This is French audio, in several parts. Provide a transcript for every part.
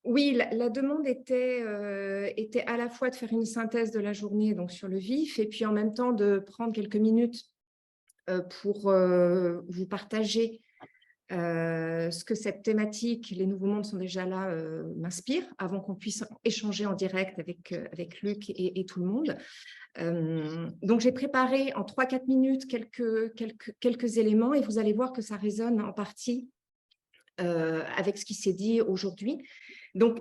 oui, la demande était à la fois de faire une synthèse de la journée donc sur le vif et puis en même temps de prendre quelques minutes pour vous partager ce que cette thématique, les nouveaux mondes sont déjà là, m'inspire, avant qu'on puisse échanger en direct avec Luc et tout le monde. Donc, j'ai préparé en 3-4 minutes quelques éléments et vous allez voir que ça résonne en partie avec ce qui s'est dit aujourd'hui. Donc,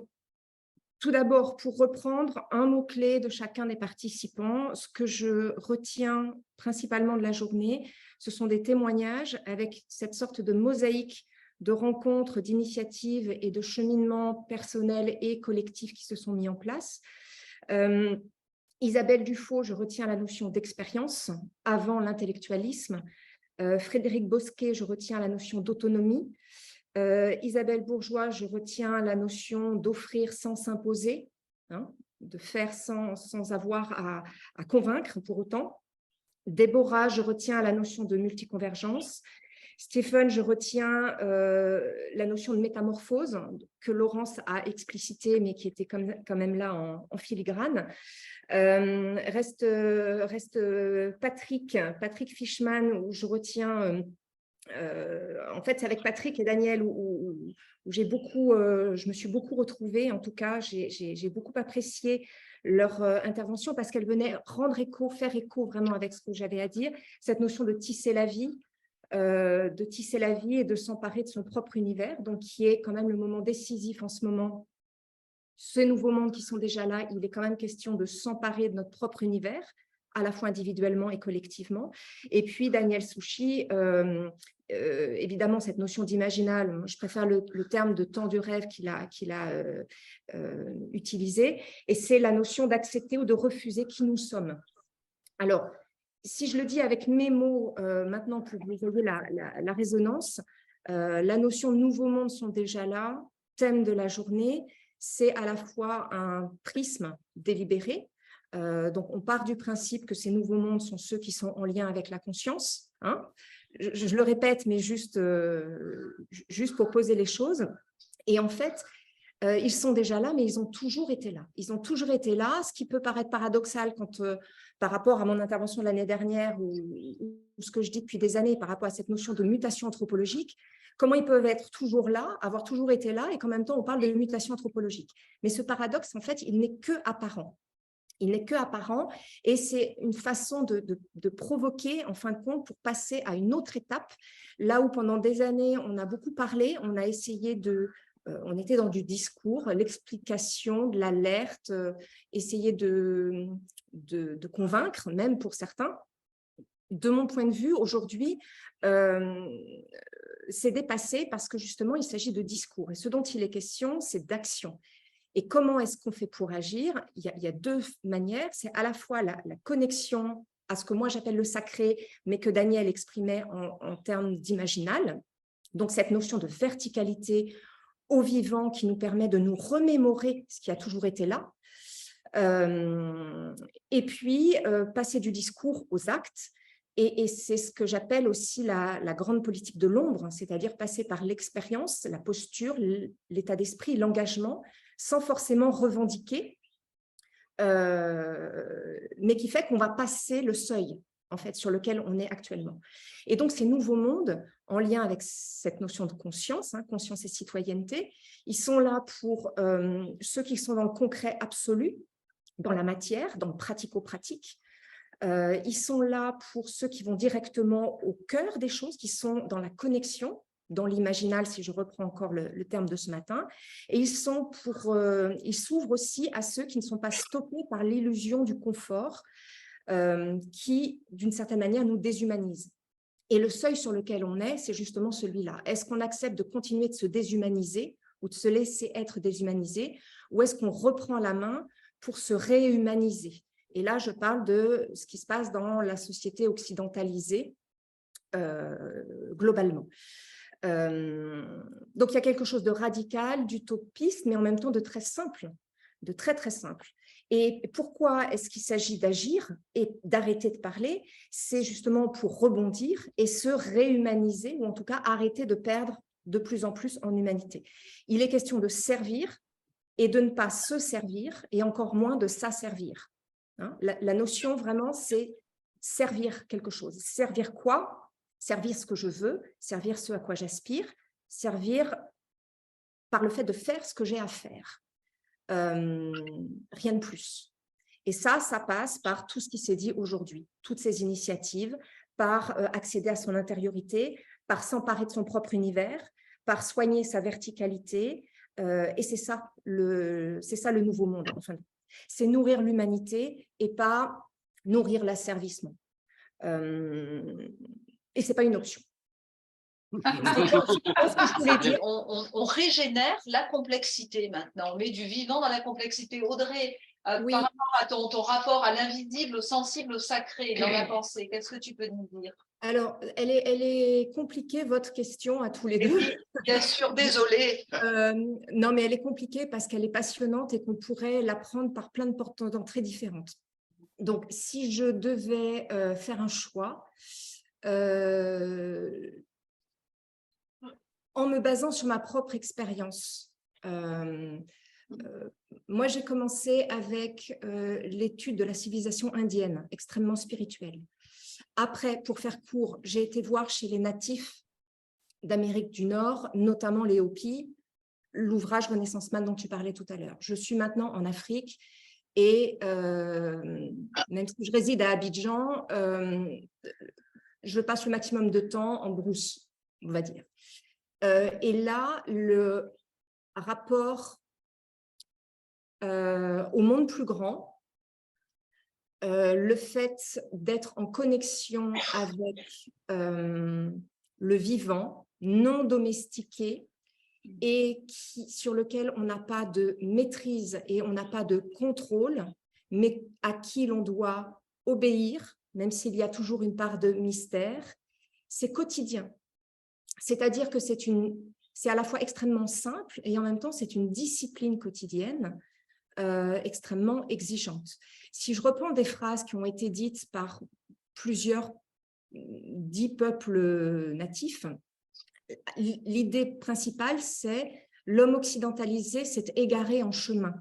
tout d'abord, pour reprendre un mot-clé de chacun des participants, ce que je retiens principalement de la journée, ce sont des témoignages avec cette sorte de mosaïque de rencontres, d'initiatives et de cheminements personnels et collectifs qui se sont mis en place. Isabelle Dufaux, je retiens la notion d'expérience avant l'intellectualisme. Frédéric Bosquet, je retiens la notion d'autonomie. Isabelle Bourgeois, je retiens la notion d'offrir sans s'imposer, hein, de faire sans avoir à convaincre pour autant. Déborah, je retiens la notion de multiconvergence. Stéphane, je retiens la notion de métamorphose que Laurence a explicitée, mais qui était quand même là en filigrane. Reste Patrick Fischmann, où je retiens... en fait, c'est avec Patrick et Daniel où je me suis beaucoup retrouvée. En tout cas, j'ai beaucoup apprécié leur intervention parce qu'elle venait faire écho vraiment avec ce que j'avais à dire, cette notion de tisser la vie et de s'emparer de son propre univers, donc qui est quand même le moment décisif en ce moment. Ces nouveaux mondes qui sont déjà là, il est quand même question de s'emparer de notre propre univers, à la fois individuellement et collectivement. Et puis Daniel Suchy, évidemment cette notion d'imaginal, je préfère le terme de temps du rêve qu'il a utilisé, et c'est la notion d'accepter ou de refuser qui nous sommes. Alors, si je le dis avec mes mots, maintenant que vous voyez la résonance, la notion de nouveaux mondes sont déjà là, thème de la journée, c'est à la fois un prisme délibéré. Donc, on part du principe que ces nouveaux mondes sont ceux qui sont en lien avec la conscience. Hein. Je le répète, mais juste pour poser les choses. Et en fait, ils sont déjà là, mais ils ont toujours été là. Ils ont toujours été là, ce qui peut paraître paradoxal quand, par rapport à mon intervention de l'année dernière ou ce que je dis depuis des années par rapport à cette notion de mutation anthropologique. Comment ils peuvent être toujours là, avoir toujours été là, et qu'en même temps, on parle de mutation anthropologique. Mais ce paradoxe, en fait, il n'est que apparent. Il n'est que apparent, et c'est une façon de provoquer, en fin de compte, pour passer à une autre étape, là où pendant des années, on a beaucoup parlé, on a essayé on était dans du discours, l'explication, de l'alerte, essayer de convaincre, même pour certains. De mon point de vue, aujourd'hui, c'est dépassé parce que justement, il s'agit de discours. Et ce dont il est question, c'est d'action. Et comment est-ce qu'on fait pour agir? Il y a deux manières. C'est à la fois la connexion à ce que moi j'appelle le sacré, mais que Daniel exprimait en termes d'imaginal. Donc, cette notion de verticalité au vivant qui nous permet de nous remémorer ce qui a toujours été là. Et puis, passer du discours aux actes. Et c'est ce que j'appelle aussi la grande politique de l'ombre, c'est-à-dire passer par l'expérience, la posture, l'état d'esprit, l'engagement, sans forcément revendiquer, mais qui fait qu'on va passer le seuil, en fait, sur lequel on est actuellement. Et donc, ces nouveaux mondes, en lien avec cette notion de conscience, hein, conscience et citoyenneté, ils sont là pour ceux qui sont dans le concret absolu, dans la matière, dans le pratico-pratique. Ils sont là pour ceux qui vont directement au cœur des choses, qui sont dans la connexion, dans l'imaginal, si je reprends encore le terme de ce matin, et ils s'ouvrent aussi à ceux qui ne sont pas stoppés par l'illusion du confort, qui, d'une certaine manière, nous déshumanise. Et le seuil sur lequel on est, c'est justement celui-là. Est-ce qu'on accepte de continuer de se déshumaniser ou de se laisser être déshumanisé, ou est-ce qu'on reprend la main pour se réhumaniser? Et là, je parle de ce qui se passe dans la société occidentalisée globalement. Donc, il y a quelque chose de radical, d'utopiste, mais en même temps de très simple, de très, très simple. Et pourquoi est-ce qu'il s'agit d'agir et d'arrêter de parler? C'est justement pour rebondir et se réhumaniser, ou en tout cas arrêter de perdre de plus en plus en humanité. Il est question de servir et de ne pas se servir, et encore moins de s'asservir. Hein, la notion vraiment, c'est servir quelque chose. Servir quoi? Servir ce que je veux, servir ce à quoi j'aspire, servir par le fait de faire ce que j'ai à faire. Rien de plus. Et ça passe par tout ce qui s'est dit aujourd'hui, toutes ces initiatives, par accéder à son intériorité, par s'emparer de son propre univers, par soigner sa verticalité. Et c'est ça le nouveau monde. Enfin, c'est nourrir l'humanité et pas nourrir l'asservissement. Et ce n'est pas une option. On régénère la complexité maintenant, on met du vivant dans la complexité. Audrey, oui. Par rapport à ton rapport à l'invisible, au sensible, au sacré dans la pensée, qu'est-ce que tu peux nous dire? Alors, elle est compliquée, votre question à tous les deux. Oui, bien sûr, désolée. Non, mais elle est compliquée parce qu'elle est passionnante et qu'on pourrait la prendre par plein de portes d'entrée différentes. Donc, si je devais faire un choix, en me basant sur ma propre expérience, moi, j'ai commencé avec l'étude de la civilisation indienne, extrêmement spirituelle. Après, pour faire court, j'ai été voir chez les natifs d'Amérique du Nord, notamment les Hopis, l'ouvrage Renaissance Man dont tu parlais tout à l'heure. Je suis maintenant en Afrique et même si je réside à Abidjan, je passe le maximum de temps en brousse, on va dire. Et là, le rapport au monde plus grand, le fait d'être en connexion avec le vivant, non domestiqué, et sur lequel on n'a pas de maîtrise et on n'a pas de contrôle, mais à qui l'on doit obéir, même s'il y a toujours une part de mystère, c'est quotidien. C'est-à-dire que c'est à la fois extrêmement simple et en même temps, c'est une discipline quotidienne extrêmement exigeante. Si je reprends des phrases qui ont été dites par plusieurs dits peuples natifs, l'idée principale, c'est l'homme occidentalisé s'est égaré en chemin.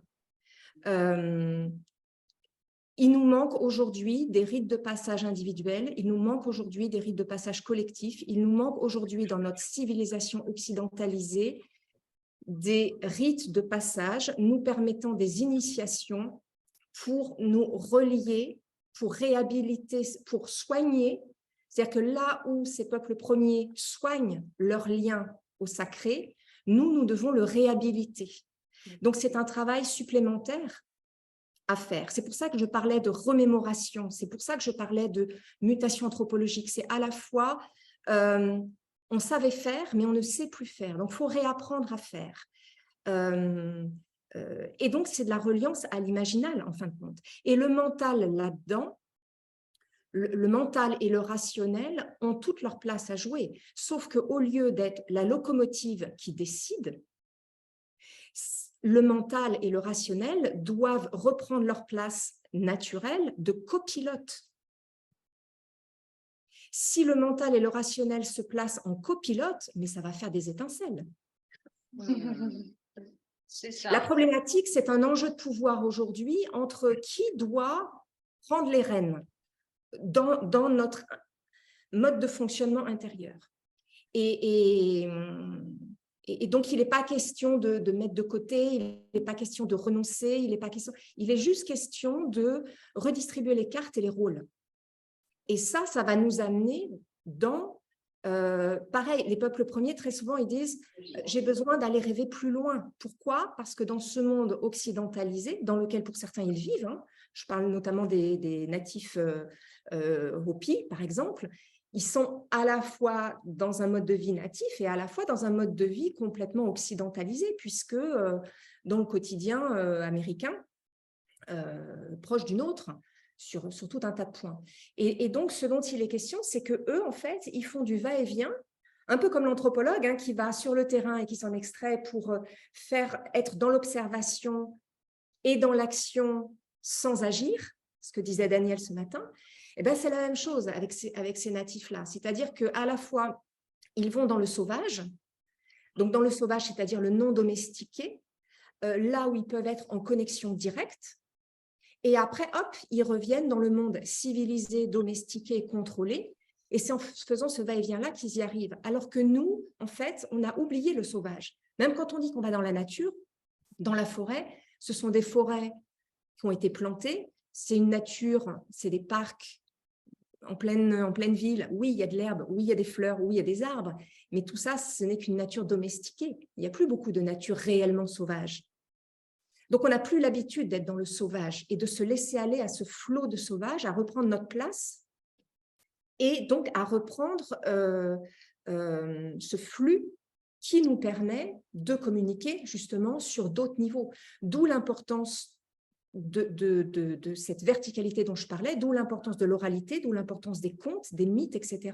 Il nous manque aujourd'hui des rites de passage individuels, il nous manque aujourd'hui des rites de passage collectifs, il nous manque aujourd'hui dans notre civilisation occidentalisée des rites de passage nous permettant des initiations pour nous relier, pour réhabiliter, pour soigner. C'est-à-dire que là où ces peuples premiers soignent leur lien au sacré, nous devons le réhabiliter. Donc, c'est un travail supplémentaire à faire. C'est pour ça que je parlais de remémoration, c'est pour ça que je parlais de mutation anthropologique. C'est à la fois, on savait faire, mais on ne sait plus faire. Donc, il faut réapprendre à faire. Et donc, c'est de la reliance à l'imaginal, en fin de compte. Et le mental là-dedans, le mental et le rationnel ont toute leur place à jouer, sauf qu'au lieu d'être la locomotive qui décide, le mental et le rationnel doivent reprendre leur place naturelle de copilote. Si le mental et le rationnel se placent en copilote, mais ça va faire des étincelles. C'est ça. La problématique, c'est un enjeu de pouvoir aujourd'hui entre qui doit prendre les rênes dans notre mode de fonctionnement intérieur. Et donc, il n'est pas question de mettre de côté, il n'est pas question de renoncer, il est juste question de redistribuer les cartes et les rôles. Et ça va nous amener dans... pareil, les peuples premiers, très souvent, ils disent « j'ai besoin d'aller rêver plus loin ». Pourquoi? Parce que dans ce monde occidentalisé, dans lequel pour certains ils vivent, hein, je parle notamment des natifs Hopi, par exemple, ils sont à la fois dans un mode de vie natif et à la fois dans un mode de vie complètement occidentalisé, puisque dans le quotidien américain, proche du nôtre, sur tout un tas de points. Et donc, ce dont il est question, c'est qu'eux, en fait, ils font du va-et-vient, un peu comme l'anthropologue hein, qui va sur le terrain et qui s'en extrait pour être dans l'observation et dans l'action sans agir, ce que disait Daniel ce matin. Eh ben, c'est la même chose avec ces natifs-là. C'est-à-dire qu'à la fois, ils vont dans le sauvage, Donc, dans le sauvage, c'est-à-dire le non domestiqué, là où ils peuvent être en connexion directe. Et après, hop, ils reviennent dans le monde civilisé, domestiqué et contrôlé. Et c'est en faisant ce va-et-vient-là qu'ils y arrivent. Alors que nous, en fait, on a oublié le sauvage. Même quand on dit qu'on va dans la nature, dans la forêt, ce sont des forêts qui ont été plantées. C'est une nature, c'est des parcs en pleine ville. Oui, il y a de l'herbe, oui, il y a des fleurs, oui, il y a des arbres. Mais tout ça, ce n'est qu'une nature domestiquée. Il n'y a plus beaucoup de nature réellement sauvage. Donc, on n'a plus l'habitude d'être dans le sauvage et de se laisser aller à ce flot de sauvage, à reprendre notre place et donc à reprendre ce flux qui nous permet de communiquer justement sur d'autres niveaux. D'où l'importance de cette verticalité dont je parlais, d'où l'importance de l'oralité, d'où l'importance des contes, des mythes, etc.,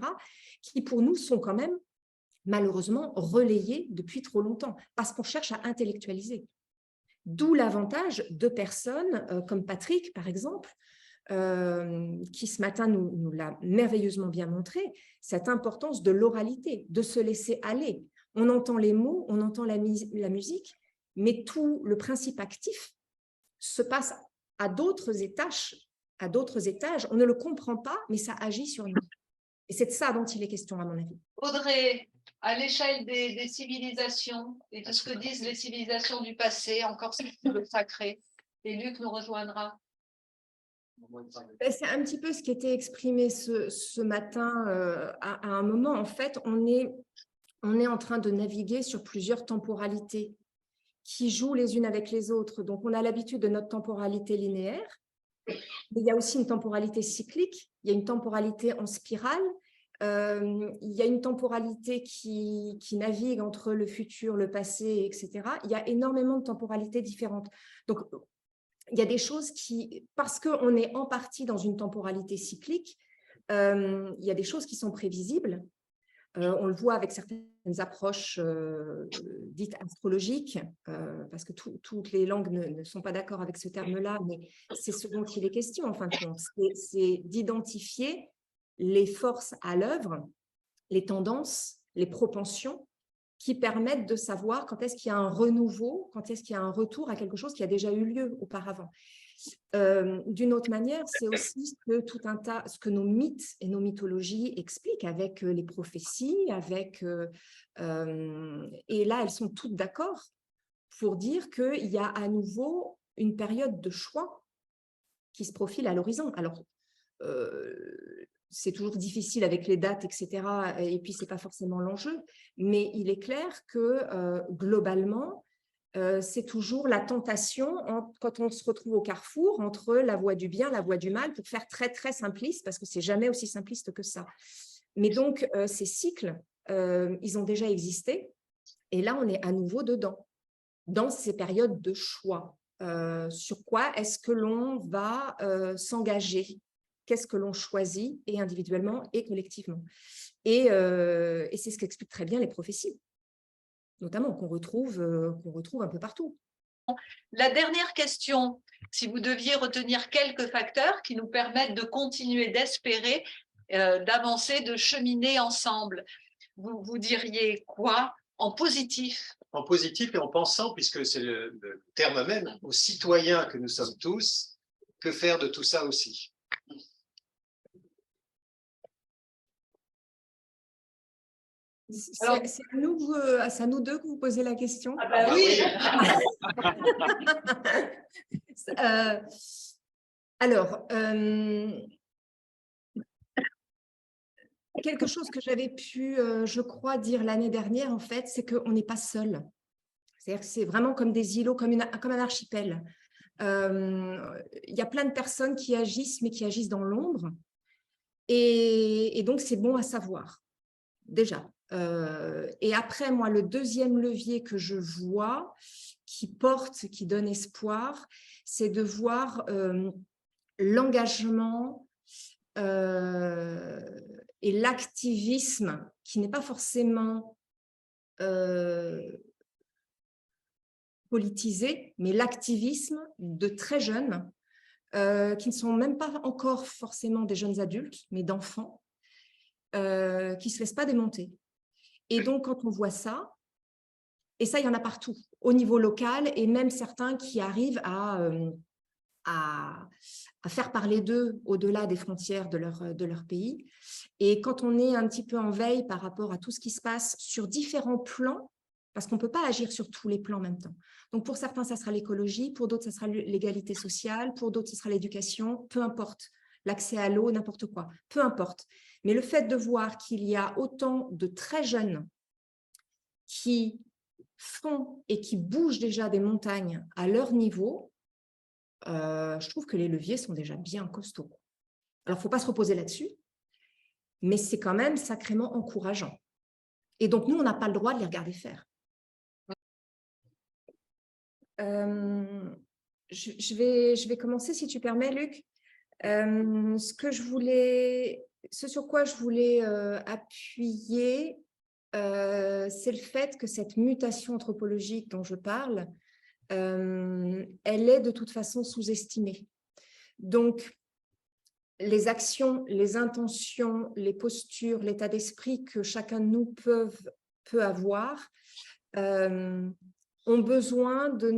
qui pour nous sont quand même malheureusement relayés depuis trop longtemps, parce qu'on cherche à intellectualiser. D'où l'avantage de personnes comme Patrick, par exemple, qui ce matin nous l'a merveilleusement bien montré, cette importance de l'oralité, de se laisser aller. On entend les mots, on entend la musique, mais tout le principe actif se passe à d'autres étages, on ne le comprend pas, mais ça agit sur nous. Et c'est de ça dont il est question, à mon avis. Audrey, à l'échelle des civilisations et de ce que disent les civilisations du passé, encore c'est le sacré, et Luc nous rejoindra. C'est un petit peu ce qui était exprimé ce matin à un moment. En fait, on est en train de naviguer sur plusieurs temporalités qui jouent les unes avec les autres. Donc, on a l'habitude de notre temporalité linéaire, mais il y a aussi une temporalité cyclique, il y a une temporalité en spirale, il y a une temporalité qui navigue entre le futur, le passé, etc. Il y a énormément de temporalités différentes. Donc, il y a des choses qui, parce qu'on est en partie dans une temporalité cyclique, il y a des choses qui sont prévisibles. On le voit avec certaines approches dites astrologiques, parce que toutes les langues ne sont pas d'accord avec ce terme-là, mais c'est ce dont il est question, en fin de compte. C'est d'identifier les forces à l'œuvre, les tendances, les propensions, qui permettent de savoir quand est-ce qu'il y a un renouveau, quand est-ce qu'il y a un retour à quelque chose qui a déjà eu lieu auparavant. D'une autre manière, c'est aussi ce que nos mythes et nos mythologies expliquent avec les prophéties, et là, elles sont toutes d'accord pour dire qu'il y a à nouveau une période de choix qui se profile à l'horizon. Alors, c'est toujours difficile avec les dates, etc. Et puis, ce n'est pas forcément l'enjeu. Mais il est clair que globalement, c'est toujours la tentation quand on se retrouve au carrefour entre la voie du bien, la voie du mal, pour faire très, très simpliste, parce que ce n'est jamais aussi simpliste que ça. Mais donc, ces cycles, ils ont déjà existé. Et là, on est à nouveau dedans, dans ces périodes de choix. Sur quoi est-ce que l'on va s'engager? Qu'est-ce que l'on choisit, et individuellement et collectivement? Et c'est ce qu'expliquent très bien les prophéties, notamment qu'on retrouve un peu partout. La dernière question, si vous deviez retenir quelques facteurs qui nous permettent de continuer d'espérer, d'avancer, de cheminer ensemble, vous diriez quoi en positif? En positif et en pensant, puisque c'est le terme même, aux citoyens que nous sommes tous, que faire de tout ça aussi? C'est à nous deux que vous posez la question. Ah bah oui. Alors, quelque chose que j'avais pu, je crois, dire l'année dernière, en fait, c'est qu'on n'est pas seul. C'est-à-dire que c'est vraiment comme des îlots, comme un archipel. Il y a plein de personnes qui agissent, mais qui agissent dans l'ombre. Et donc, c'est bon à savoir, déjà. Et après, moi, le deuxième levier que je vois, qui porte, qui donne espoir, c'est de voir l'engagement et l'activisme, qui n'est pas forcément politisé, mais l'activisme de très jeunes, qui ne sont même pas encore forcément des jeunes adultes, mais d'enfants, qui ne se laissent pas démonter. Et donc, quand on voit ça, Et ça, il y en a partout, au niveau local, et même certains qui arrivent à faire parler d'eux au-delà des frontières de leur pays. Et quand on est un petit peu en veille par rapport à tout ce qui se passe sur différents plans, parce qu'on ne peut pas agir sur tous les plans en même temps. Donc, pour certains, ça sera l'écologie, pour d'autres, ça sera l'égalité sociale, pour d'autres, ce sera l'éducation, peu importe, l'accès à l'eau, n'importe quoi, peu importe. Mais le fait de voir qu'il y a autant de très jeunes qui font et qui bougent déjà des montagnes à leur niveau, je trouve que les leviers sont déjà bien costauds. Alors, il ne faut pas se reposer là-dessus, mais c'est quand même sacrément encourageant. Et donc, nous, on n'a pas le droit de les regarder faire. Je vais commencer, si tu permets, Luc. Ce sur quoi je voulais appuyer, c'est le fait que cette mutation anthropologique dont je parle, elle est de toute façon sous-estimée. Donc, les actions, les intentions, les postures, l'état d'esprit que chacun de nous peut avoir ont besoin de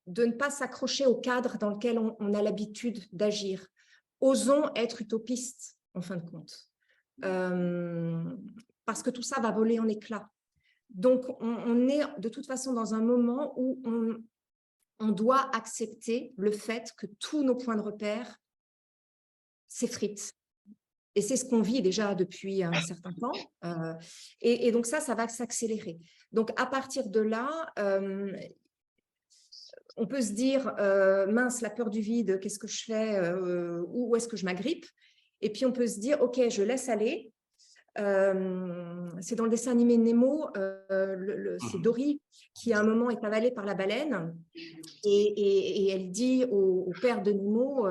ne pas s'accrocher au cadre dans lequel on a l'habitude d'agir. Osons être utopistes, en fin de compte, parce que tout ça va voler en éclats. Donc, on est de toute façon dans un moment où on doit accepter le fait que tous nos points de repère s'effritent. Et c'est ce qu'on vit déjà depuis un certain temps. Et donc ça va s'accélérer. Donc, à partir de là, on peut se dire, mince, la peur du vide, qu'est-ce que je fais, où est-ce que je m'agrippe? Et puis, on peut se dire, OK, je laisse aller. C'est dans le dessin animé Nemo, c'est Dory qui, à un moment, est avalée par la baleine. Et elle dit au père de Nemo,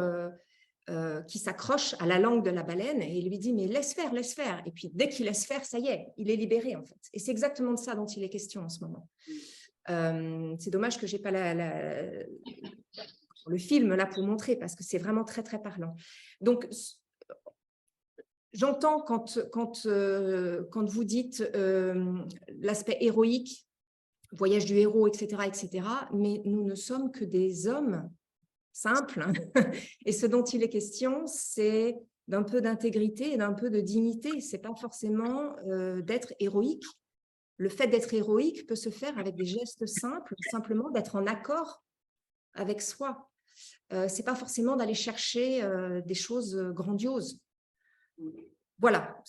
qui s'accroche à la langue de la baleine, et il lui dit, mais laisse faire, laisse faire. Et puis, dès qu'il laisse faire, ça y est, il est libéré, en fait. Et c'est exactement de ça dont il est question en ce moment. C'est dommage que je n'ai pas le film là pour montrer, parce que c'est vraiment très, très parlant. Donc, j'entends quand vous dites l'aspect héroïque, voyage du héros, etc., mais nous ne sommes que des hommes simples. Et ce dont il est question, c'est d'un peu d'intégrité et d'un peu de dignité. Ce n'est pas forcément d'être héroïque. Le fait d'être héroïque peut se faire avec des gestes simples, simplement d'être en accord avec soi. Ce n'est pas forcément d'aller chercher des choses grandioses. Voilà.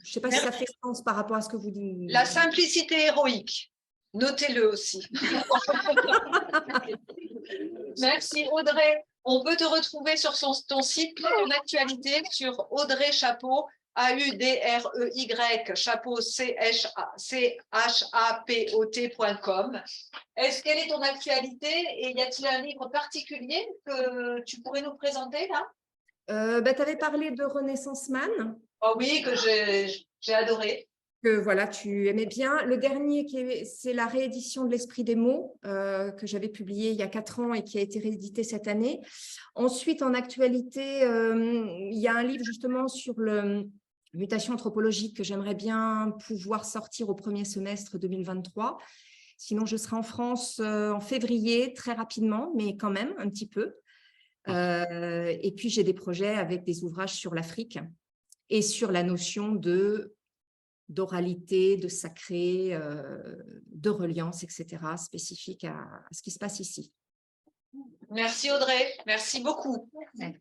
Je ne sais pas si ça fait sens par rapport à ce que vous dites. La simplicité héroïque, notez-le aussi. Merci Audrey. On peut te retrouver sur ton site en actualité sur Audrey Chapeau, AUDREY, chapeau CHAPOT.com. Quelle est ton actualité et y a-t-il un livre particulier que tu pourrais nous présenter là? Tu avais parlé de Renaissance Man. Oh oui, que j'ai adoré. Que voilà, tu aimais bien. Le dernier, c'est la réédition de l'Esprit des mots, que j'avais publié il y a 4 ans et qui a été réédité cette année. Ensuite, en actualité, il y a un livre justement sur la mutation anthropologique que j'aimerais bien pouvoir sortir au premier semestre 2023. Sinon, je serai en France en février, très rapidement, mais quand même un petit peu. Et puis, j'ai des projets avec des ouvrages sur l'Afrique et sur la notion d'oralité, de sacré, de reliance, etc., spécifique à ce qui se passe ici. Merci Audrey, merci beaucoup. Ouais.